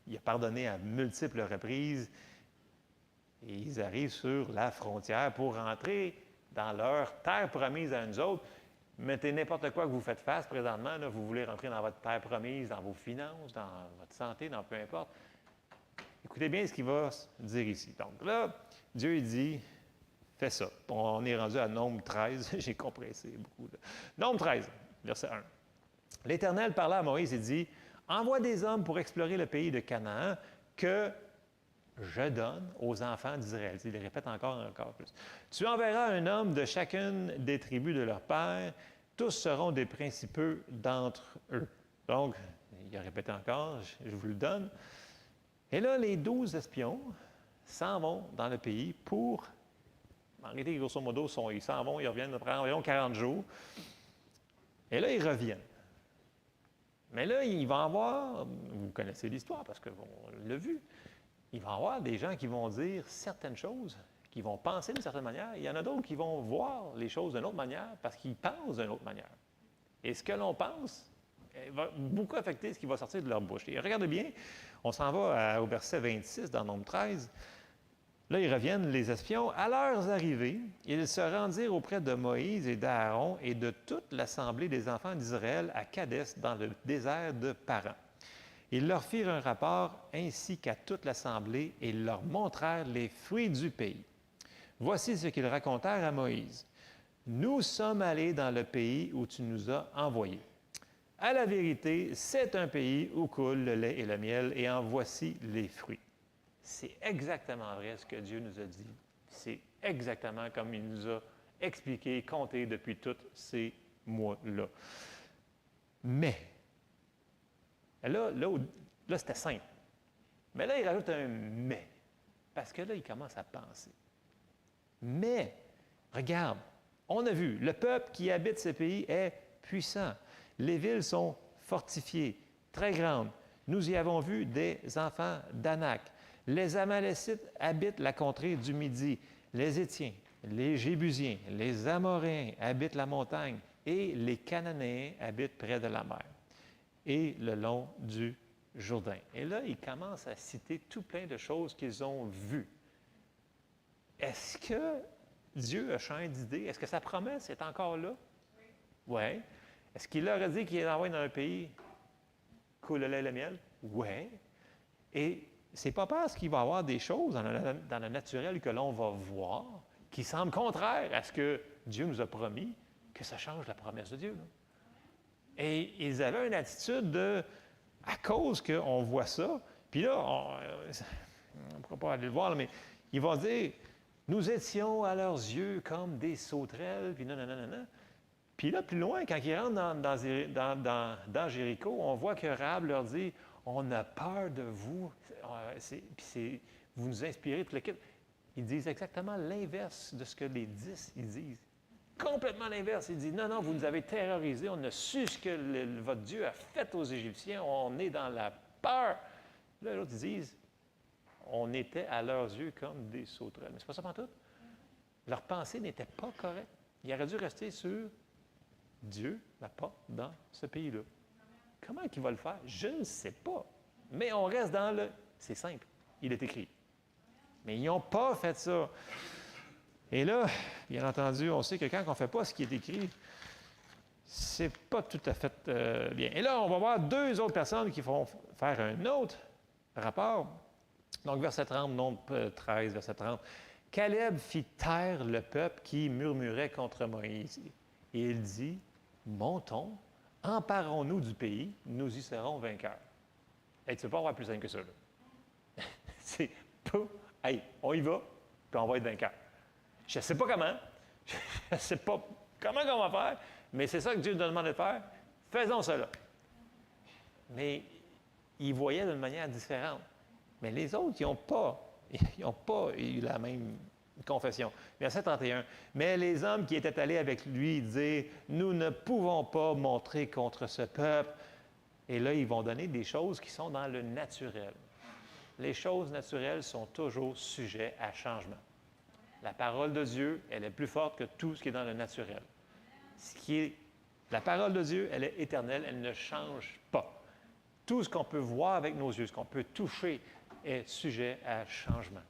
Speaker 1: il a pardonné à multiples reprises. Et ils arrivent sur la frontière pour rentrer dans leur terre promise à nous autres. Mettez n'importe quoi que vous faites face présentement. Là, vous voulez rentrer dans votre terre promise, dans vos finances, dans votre santé, dans peu importe. Écoutez bien ce qu'il va dire ici. Donc là, Dieu il dit, fais ça. On est rendu à Nombre 13, j'ai compressé beaucoup. Là. Nombre 13, verset 1. L'Éternel parla à Moïse et dit, « Envoie des hommes pour explorer le pays de Canaan que je donne aux enfants d'Israël. » Il le répète encore plus. « Tu enverras un homme de chacune des tribus de leur père. Tous seront des principaux d'entre eux. » Donc, il a répété encore, je vous le donne. Et là, les 12 espions s'en vont dans le pays pour, en réalité, grosso modo, ils s'en vont, ils reviennent après environ 40 jours. Et là, ils reviennent. Mais là, il va y avoir, vous connaissez l'histoire parce qu'on l'a vu, il va y avoir des gens qui vont dire certaines choses, qui vont penser d'une certaine manière. Il y en a d'autres qui vont voir les choses d'une autre manière parce qu'ils pensent d'une autre manière. Et ce que l'on pense va beaucoup affecter ce qui va sortir de leur bouche. Et regardez bien, on s'en va au verset 26 dans Nombre 13. Là, ils reviennent, les espions. À leur arrivée, ils se rendirent auprès de Moïse et d'Aaron et de toute l'assemblée des enfants d'Israël à Kadès, dans le désert de Paran. Ils leur firent un rapport ainsi qu'à toute l'assemblée et ils leur montrèrent les fruits du pays. Voici ce qu'ils racontèrent à Moïse. « Nous sommes allés dans le pays où tu nous as envoyés. À la vérité, c'est un pays où coule le lait et le miel, et en voici les fruits. » C'est exactement vrai ce que Dieu nous a dit. C'est exactement comme il nous a expliqué, compté depuis tous ces mois-là. Mais, là c'était simple. Mais là, il rajoute un « mais », parce que là, il commence à penser. Mais, regarde, on a vu, le peuple qui habite ce pays est puissant. Les villes sont fortifiées, très grandes. Nous y avons vu des enfants d'Anak. Les Amalécites habitent la contrée du Midi. Les Étiens, les Jébusiens, les Amoréens habitent la montagne. Et les Cananéens habitent près de la mer et le long du Jourdain. Et là, ils commencent à citer tout plein de choses qu'ils ont vues. Est-ce que Dieu a changé d'idée? Est-ce que sa promesse est encore là? Oui. Ouais. Est-ce qu'il leur a dit qu'il est envoyé dans un pays coule le lait et le miel? Oui. Et c'est pas parce qu'il va y avoir des choses dans le naturel que l'on va voir qui semblent contraires à ce que Dieu nous a promis que ça change la promesse de Dieu. Là. Et ils avaient une attitude de, à cause qu'on voit ça, puis là, on ne pourra pas aller le voir, mais ils vont dire, nous étions à leurs yeux comme des sauterelles, puis non. Puis là, plus loin, quand ils rentrent dans Jéricho, on voit que Rahab leur dit, on a peur de vous, vous nous inspirez toute l'équipe. Ils disent exactement l'inverse de ce que les 10 ils disent. Complètement l'inverse. Ils disent, non, vous nous avez terrorisés, on a su ce que votre Dieu a fait aux Égyptiens, on est dans la peur. Là, l'autre, ils disent, on était à leurs yeux comme des sauterelles. Mais c'est pas ça pantoute. Leur pensée n'était pas correcte. Ils auraient dû rester sur Dieu n'a pas dans ce pays-là. Comment il va le faire? Je ne sais pas. Mais on reste dans le... C'est simple. Il est écrit. Mais ils n'ont pas fait ça. Et là, bien entendu, on sait que quand on ne fait pas ce qui est écrit, c'est pas tout à fait bien. Et là, on va voir deux autres personnes qui vont faire un autre rapport. Donc, verset 30, Nombre 13, verset 30. « Caleb fit taire le peuple qui murmurait contre Moïse. Et il dit, « Montons, emparons-nous du pays, nous y serons vainqueurs. » Hey, tu ne peux pas avoir plus simple que ça. Là. C'est pas, hey, on y va, puis on va être vainqueurs. Je ne sais pas comment, je ne sais pas comment on va faire, mais c'est ça que Dieu nous a demandé de faire. Faisons cela. Mais ils voyaient d'une manière différente. Mais les autres, ils n'ont pas eu la même confession. Verset 31. « Mais les hommes qui étaient allés avec lui dirent, « Nous ne pouvons pas montrer contre ce peuple. » Et là, ils vont donner des choses qui sont dans le naturel. Les choses naturelles sont toujours sujets à changement. La parole de Dieu, elle est plus forte que tout ce qui est dans le naturel. La parole de Dieu, elle est éternelle, elle ne change pas. Tout ce qu'on peut voir avec nos yeux, ce qu'on peut toucher, est sujet à changement.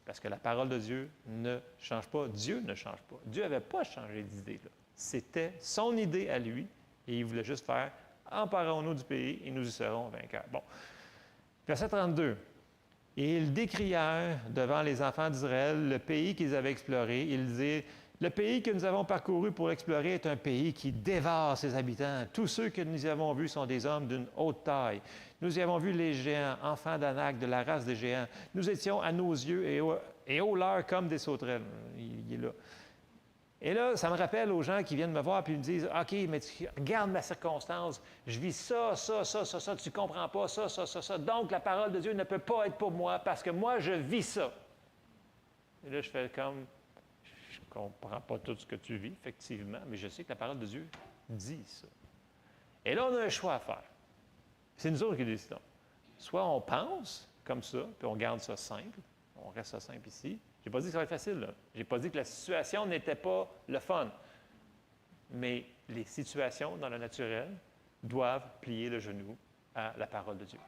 Speaker 1: Parce que la parole de Dieu ne change pas. Dieu ne change pas. Dieu n'avait pas changé d'idée. Là. C'était son idée à lui et il voulait juste faire « Emparons-nous du pays et nous y serons vainqueurs. » Bon. Verset 32. « Et ils décrièrent devant les enfants d'Israël le pays qu'ils avaient exploré. Ils disaient, le pays que nous avons parcouru pour l'explorer est un pays qui dévore ses habitants. Tous ceux que nous y avons vus sont des hommes d'une haute taille. Nous y avons vu les géants, enfants d'Anak, de la race des géants. Nous étions à nos yeux et aux leurs comme des sauterelles. Il est là. Et là, ça me rappelle aux gens qui viennent me voir et me disent, OK, mais tu regardes ma circonstance, je vis ça, tu ne comprends pas, ça. Donc, la parole de Dieu ne peut pas être pour moi parce que moi, je vis ça. Et là, je fais comme, je ne comprends pas tout ce que tu vis, effectivement, mais je sais que la parole de Dieu dit ça. Et là, on a un choix à faire. C'est nous autres qui décidons. Soit on pense comme ça, puis on garde ça simple, on reste ça simple ici. Je n'ai pas dit que ça va être facile, là. Je n'ai pas dit que la situation n'était pas le fun. Mais les situations dans le naturel doivent plier le genou à la parole de Dieu,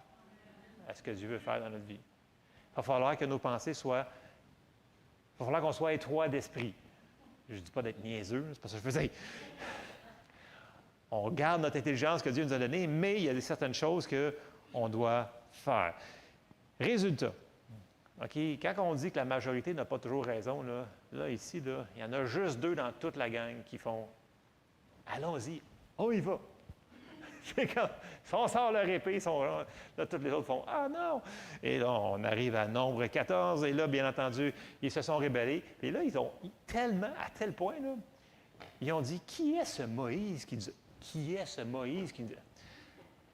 Speaker 1: à ce que Dieu veut faire dans notre vie. Il va falloir que nos pensées soient... Il va falloir qu'on soit étroit d'esprit. Je ne dis pas d'être niaiseux, c'est pas ça que je veux dire. On garde notre intelligence que Dieu nous a donnée, mais il y a certaines choses qu'on doit faire. Résultat. OK, quand on dit que la majorité n'a pas toujours raison, là ici, là, il y en a juste 2 dans toute la gang qui font « Allons-y, on y va! » C'est comme, si on sort leur épée, ils sont là, tous les autres font « Ah non! » Et là, on arrive à nombre 14, et là, bien entendu, ils se sont rébellés. Et là, ils ont tellement, à tel point, là, ils ont dit « Qui est ce Moïse qui dit... Qui est ce Moïse qui dit... »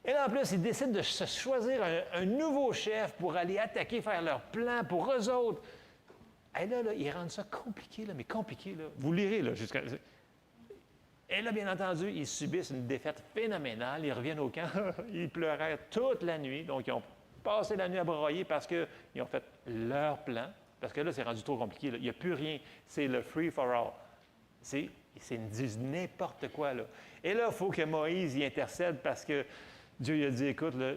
Speaker 1: Et là, en plus, ils décident de se choisir un nouveau chef pour aller attaquer, faire leur plan pour eux autres. Et là, ils rendent ça compliqué, là, mais compliqué. Là. Vous lirez, là, jusqu'à... Et là, bien entendu, ils subissent une défaite phénoménale. Ils reviennent au camp. Ils pleurèrent toute la nuit. Donc, ils ont passé la nuit à broyer parce qu'ils ont fait leur plan. Parce que là, c'est rendu trop compliqué. Là. Il n'y a plus rien. C'est le free for all. C'est n'importe quoi, là. Et là, il faut que Moïse y intercède parce que Dieu lui a dit, écoute, là,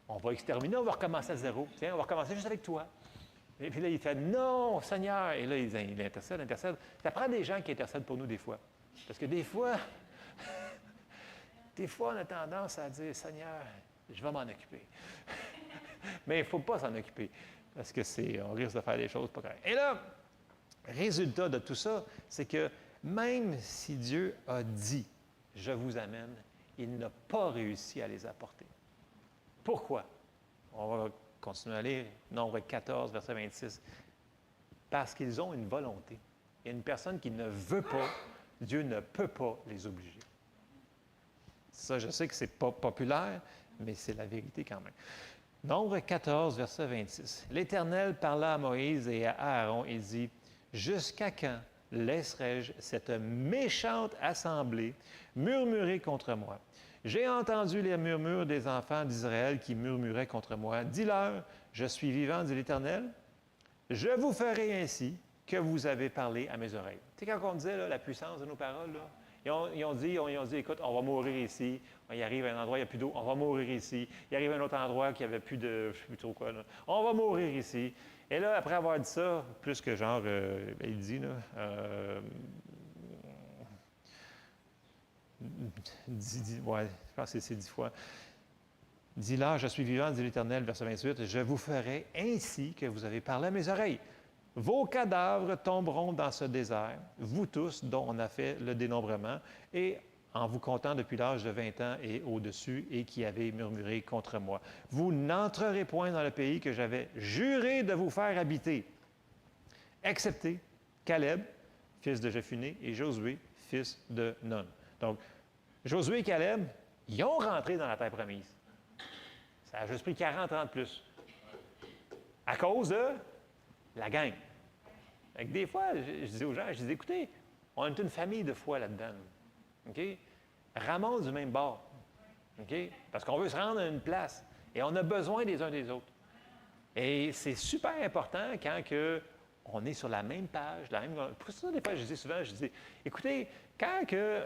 Speaker 1: on va exterminer, on va recommencer à zéro. Tiens, on va recommencer juste avec toi. Et puis là, il fait, non, Seigneur. Et là, il intercède. Ça prend des gens qui intercèdent pour nous des fois. Parce que des fois, on a tendance à dire, Seigneur, je vais m'en occuper. Mais il ne faut pas s'en occuper. Parce que on risque de faire des choses pas correctes. Et là, résultat de tout ça, c'est que même si Dieu a dit, je vous amène, il n'a pas réussi à les apporter. Pourquoi? On va continuer à lire, Nombre 14, verset 26. Parce qu'ils ont une volonté. Il y a une personne qui ne veut pas, Dieu ne peut pas les obliger. Ça, je sais que ce n'est pas populaire, mais c'est la vérité quand même. Nombre 14, verset 26. L'Éternel parla à Moïse et à Aaron et dit, « Jusqu'à quand laisserai-je cette méchante assemblée murmurer contre moi? J'ai entendu les murmures des enfants d'Israël qui murmuraient contre moi. Dis-leur, je suis vivant, dit l'Éternel. Je vous ferai ainsi que vous avez parlé à mes oreilles. » Tu sais, quand on disait là, la puissance de nos paroles, là, ils ont dit, écoute, on va mourir ici. Il arrive à un endroit, il n'y a plus d'eau, on va mourir ici. Il arrive à un autre endroit qui n'y avait plus de, je ne sais plus trop quoi, là. On va mourir ici. Et là, après avoir dit ça, plus que genre, il dit, là, ouais, je pense que c'est 10 fois. Dis-leur, je suis vivant, dit l'Éternel, verset 28, je vous ferai ainsi que vous avez parlé à mes oreilles. Vos cadavres tomberont dans ce désert, vous tous dont on a fait le dénombrement, et en vous comptant depuis l'âge de 20 ans et au-dessus, et qui avez murmuré contre moi. Vous n'entrerez point dans le pays que j'avais juré de vous faire habiter, excepté Caleb, fils de Jephuné, et Josué, fils de Nun. Donc, Josué et Caleb, ils ont rentré dans la terre promise. Ça a juste pris 40 ans de plus. À cause de la gang. Fait que des fois, je dis aux gens, écoutez, on est une famille de foi là-dedans. OK? Ramons du même bord. OK? Parce qu'on veut se rendre à une place. Et on a besoin des uns des autres. Et c'est super important quand on est sur la même page, Pour ça, des fois, je dis souvent, écoutez, quand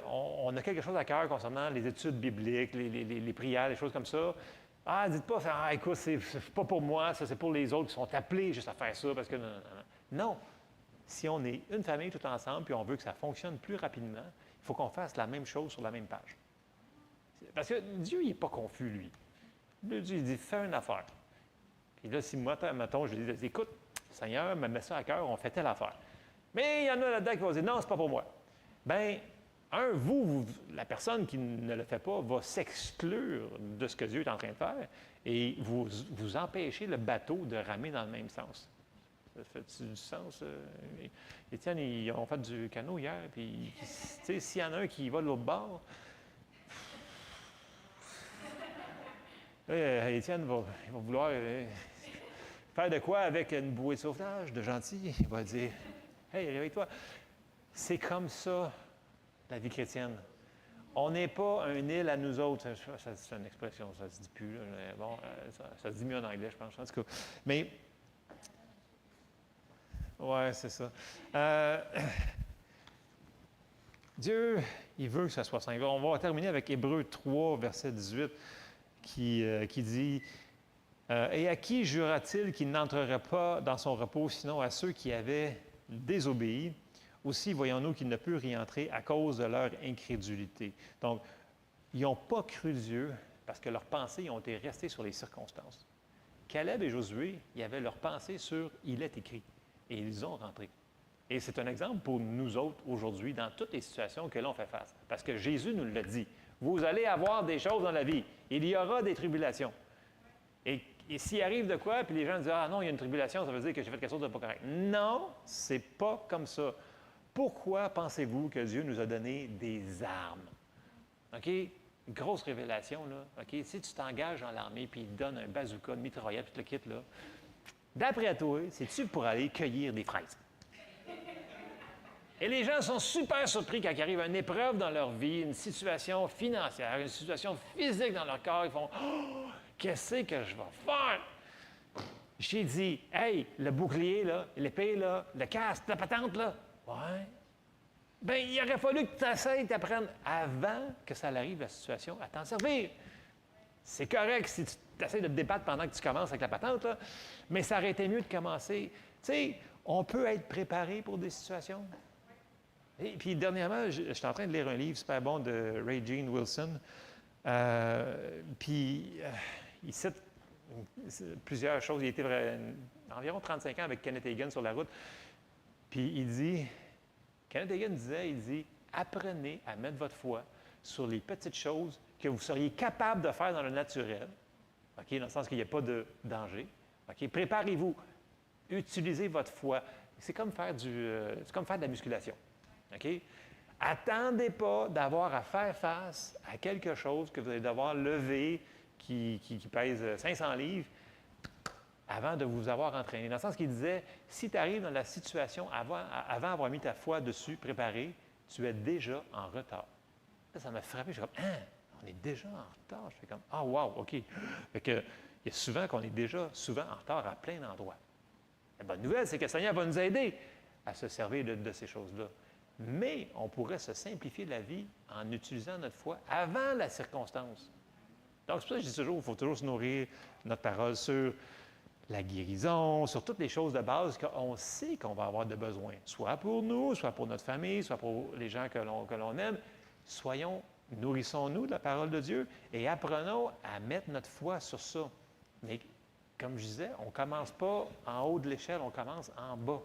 Speaker 1: on a quelque chose à cœur concernant les études bibliques, les prières, les choses comme ça, dites pas, écoute, c'est pas pour moi, ça c'est pour les autres qui sont appelés juste à faire ça, parce que non. Si on est une famille tout ensemble, puis on veut que ça fonctionne plus rapidement, il faut qu'on fasse la même chose sur la même page. Parce que Dieu, il n'est pas confus, lui. Dieu, il dit, fais une affaire. Puis là, si moi, mettons, je dis, écoute, Seigneur, me mets ça à cœur, on fait telle affaire. Mais il y en a là-dedans qui vont dire, non, c'est pas pour moi. Bien, la personne qui ne le fait pas va s'exclure de ce que Dieu est en train de faire et vous empêchez le bateau de ramer dans le même sens. Ça fait du sens? Étienne, ils ont fait du canot hier, puis s'il y en a un qui va de l'autre bord, là, Étienne il va vouloir faire de quoi avec une bouée de sauvetage de gentil? Il va dire, hey, réveille-toi. C'est comme ça, la vie chrétienne. On n'est pas un île à nous autres. C'est une expression, ça se dit plus. Là, mais bon, ça se dit mieux en anglais, je pense. En tout cas. Mais, ouais, c'est ça. Dieu, il veut que ça soit simple. On va terminer avec Hébreux 3, verset 18, qui dit et à qui jura-t-il qu'il n'entrerait pas dans son repos, sinon à ceux qui avaient désobéi? Aussi, voyons-nous qu'ils ne peuvent y entrer à cause de leur incrédulité. Donc, ils n'ont pas cru Dieu parce que leurs pensées ont été restées sur les circonstances. Caleb et Josué, il y avait leurs pensées sur « il est écrit » et ils ont rentré. Et c'est un exemple pour nous autres aujourd'hui dans toutes les situations que l'on fait face. Parce que Jésus nous l'a dit. Vous allez avoir des choses dans la vie. Il y aura des tribulations. Et s'il arrive de quoi, puis les gens disent « Ah non, il y a une tribulation, ça veut dire que j'ai fait quelque chose de pas correct. » Non, c'est pas comme ça. Pourquoi pensez-vous que Dieu nous a donné des armes? OK? Grosse révélation, là. OK? Si tu t'engages dans l'armée puis il te donne un bazooka, une mitraillette, puis tu le quittes, là, d'après toi, c'est-tu pour aller cueillir des fraises? Et les gens sont super surpris quand il arrive une épreuve dans leur vie, une situation financière, une situation physique dans leur corps. Ils font « Oh, qu'est-ce que je vais faire? » J'ai dit « Hey, le bouclier, là, l'épée, là, le casque, la patente, là. » Ouais. Bien, il aurait fallu que tu essaies d'apprendre avant que ça arrive, la situation, à t'en servir. C'est correct si tu essaies de te débattre pendant que tu commences avec la patente, là, mais ça aurait été mieux de commencer. Tu sais, on peut être préparé pour des situations. Et puis, dernièrement, je suis en train de lire un livre super bon de Ray Gene Wilson. Il cite plusieurs choses. Il était environ 35 ans avec Kenneth Hagin sur la route. Puis il dit, Kenneth Hagin disait, il dit, apprenez à mettre votre foi sur les petites choses que vous seriez capable de faire dans le naturel, OK, dans le sens qu'il n'y a pas de danger. OK, préparez-vous, utilisez votre foi. C'est comme faire de la musculation. OK? Attendez pas d'avoir à faire face à quelque chose que vous allez devoir lever qui pèse 500 livres avant de vous avoir entraîné. Dans le sens qu'il disait, si tu arrives dans la situation avant avoir mis ta foi dessus, préparée, tu es déjà en retard. Là, ça m'a frappé. Je suis comme, on est déjà en retard. Je fais comme, ah, wow, OK. Fait que, il y a souvent qu'on est déjà souvent en retard à plein d'endroits. La bonne nouvelle, c'est que le Seigneur va nous aider à se servir de ces choses-là. Mais on pourrait se simplifier la vie en utilisant notre foi avant la circonstance. Donc, c'est pour ça que je dis toujours, il faut toujours se nourrir notre parole sur la guérison, sur toutes les choses de base qu'on sait qu'on va avoir de besoin, soit pour nous, soit pour notre famille, soit pour les gens que l'on aime. Nourrissons-nous de la parole de Dieu et apprenons à mettre notre foi sur ça. Mais comme je disais, on ne commence pas en haut de l'échelle, on commence en bas.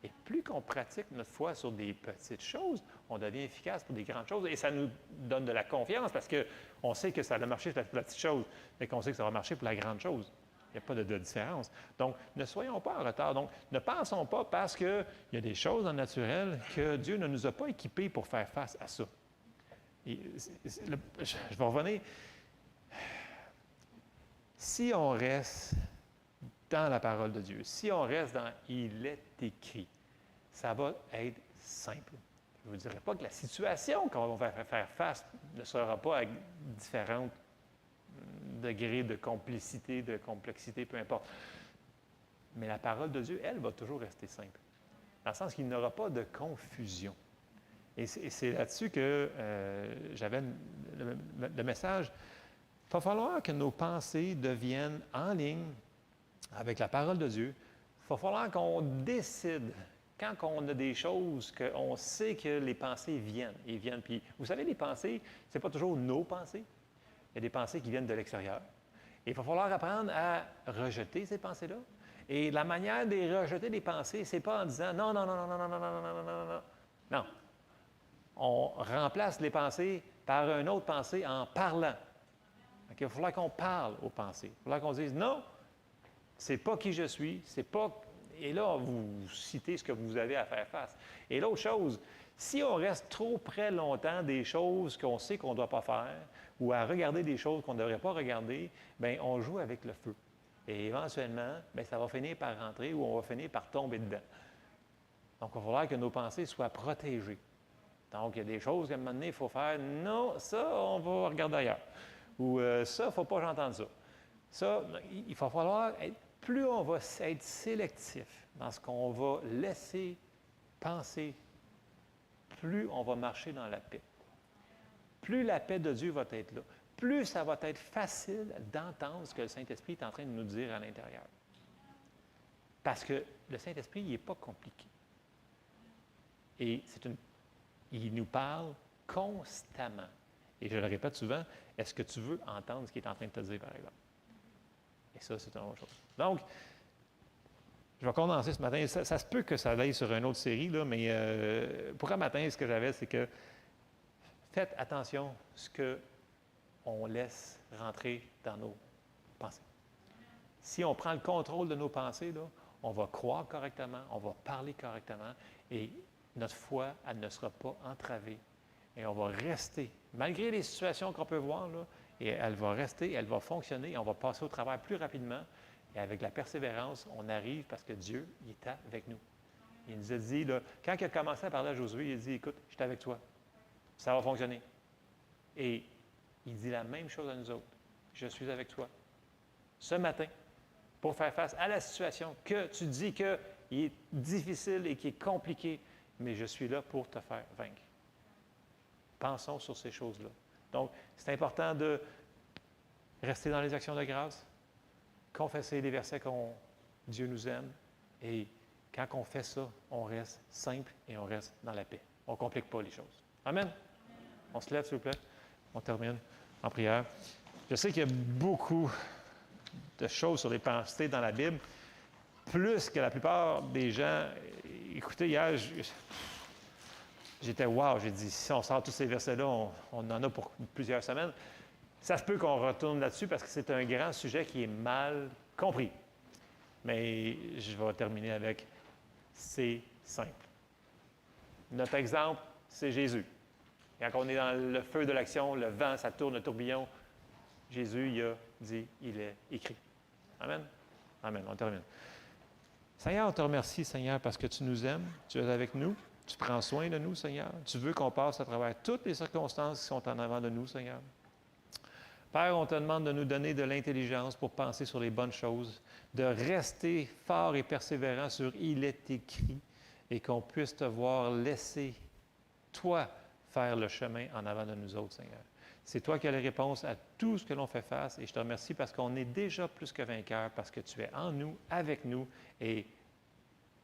Speaker 1: Et plus qu'on pratique notre foi sur des petites choses, on devient efficace pour des grandes choses. Et ça nous donne de la confiance parce qu'on sait que ça a marché pour la petite chose et qu'on sait que ça va marcher pour la grande chose. Il n'y a pas de différence. Donc, ne soyons pas en retard. Donc, ne pensons pas parce qu'il y a des choses dans le naturel que Dieu ne nous a pas équipés pour faire face à ça. Et je vais revenir. Si on reste dans la parole de Dieu, si on reste dans « il est écrit », ça va être simple. Je ne vous dirai pas que la situation qu'on va faire face ne sera pas à différents degrés de complicité, de complexité, peu importe. Mais la parole de Dieu, elle, va toujours rester simple, dans le sens qu'il n'y aura pas de confusion. Et c'est là-dessus que j'avais le message. Il va falloir que nos pensées deviennent en ligne avec la parole de Dieu. Il va falloir qu'on décide, quand on a des choses, qu'on sait que les pensées viennent. Et viennent. Puis, vous savez, les pensées, ce n'est pas toujours nos pensées. Il y a des pensées qui viennent de l'extérieur. Et il va falloir apprendre à rejeter ces pensées-là. Et la manière de rejeter les pensées, ce n'est pas en disant non, non, non, non, non, non, non, non, non, non, non, non. Non. On remplace les pensées par une autre pensée en parlant. Donc, il va falloir qu'on parle aux pensées. Il va falloir qu'on dise non, c'est pas qui je suis, c'est pas. Et là, vous citez ce que vous avez à faire face. Et l'autre chose, si on reste trop près longtemps des choses qu'on sait qu'on ne doit pas faire ou à regarder des choses qu'on ne devrait pas regarder, bien, on joue avec le feu. Et éventuellement, bien, ça va finir par rentrer ou on va finir par tomber dedans. Donc, il va falloir que nos pensées soient protégées. Donc, il y a des choses qu'à un moment donné, il faut faire. Non, ça, on va regarder ailleurs. Ou ça, il ne faut pas que j'entende ça. Ça, il va falloir être. Plus on va être sélectif dans ce qu'on va laisser penser, plus on va marcher dans la paix. Plus la paix de Dieu va être là, plus ça va être facile d'entendre ce que le Saint-Esprit est en train de nous dire à l'intérieur. Parce que le Saint-Esprit, il n'est pas compliqué. Et il nous parle constamment. Et je le répète souvent, est-ce que tu veux entendre ce qu'il est en train de te dire, par exemple? Et ça, c'est une autre chose. Donc, je vais commencer ce matin. Ça se peut que ça aille sur une autre série, là, mais pour un matin, ce que j'avais, c'est que faites attention à ce qu'on laisse rentrer dans nos pensées. Si on prend le contrôle de nos pensées, là, on va croire correctement, on va parler correctement et notre foi, elle ne sera pas entravée. Et on va rester, malgré les situations qu'on peut voir, là, et elle va rester, elle va fonctionner, et on va passer au travers plus rapidement. Et avec la persévérance, on arrive parce que Dieu, il est avec nous. Il nous a dit, là, quand il a commencé à parler à Josué, il a dit, écoute, je suis avec toi. Ça va fonctionner. Et il dit la même chose à nous autres. Je suis avec toi. Ce matin, pour faire face à la situation que tu dis qu'il est difficile et qui est compliqué, mais je suis là pour te faire vaincre. Pensons sur ces choses-là. Donc, c'est important de rester dans les actions de grâce, confesser les versets qu'on Dieu nous aime, et quand on fait ça, on reste simple et on reste dans la paix. On ne complique pas les choses. Amen. On se lève, s'il vous plaît. On termine en prière. Je sais qu'il y a beaucoup de choses sur les pensées dans la Bible, plus que la plupart des gens. Écoutez, hier, j'étais wow, j'ai dit, si on sort tous ces versets-là, on en a pour plusieurs semaines. Ça se peut qu'on retourne là-dessus parce que c'est un grand sujet qui est mal compris. Mais je vais terminer avec c'est simple. Notre exemple, c'est Jésus. Quand on est dans le feu de l'action, le vent, ça tourne, le tourbillon, Jésus, il a dit, il est écrit. Amen? Amen. On termine. Seigneur, on te remercie, Seigneur, parce que tu nous aimes, tu es avec nous, tu prends soin de nous, Seigneur. Tu veux qu'on passe à travers toutes les circonstances qui sont en avant de nous, Seigneur. Père, on te demande de nous donner de l'intelligence pour penser sur les bonnes choses, de rester fort et persévérant sur « il est écrit » et qu'on puisse te voir laisser, toi, faire le chemin en avant de nous autres, Seigneur. C'est toi qui as les réponses à tout ce que l'on fait face et je te remercie parce qu'on est déjà plus que vainqueurs, parce que tu es en nous, avec nous et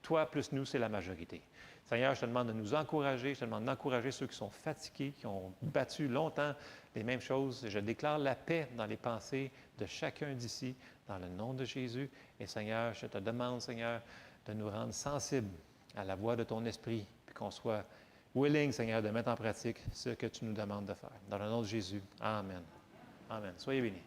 Speaker 1: toi plus nous, c'est la majorité. Seigneur, je te demande de nous encourager, je te demande d'encourager ceux qui sont fatigués, qui ont battu longtemps les mêmes choses. Je déclare la paix dans les pensées de chacun d'ici, dans le nom de Jésus. Et Seigneur, je te demande, Seigneur, de nous rendre sensibles à la voix de ton esprit, puis qu'on soit willing, Seigneur, de mettre en pratique ce que tu nous demandes de faire. Dans le nom de Jésus. Amen. Amen. Soyez bénis.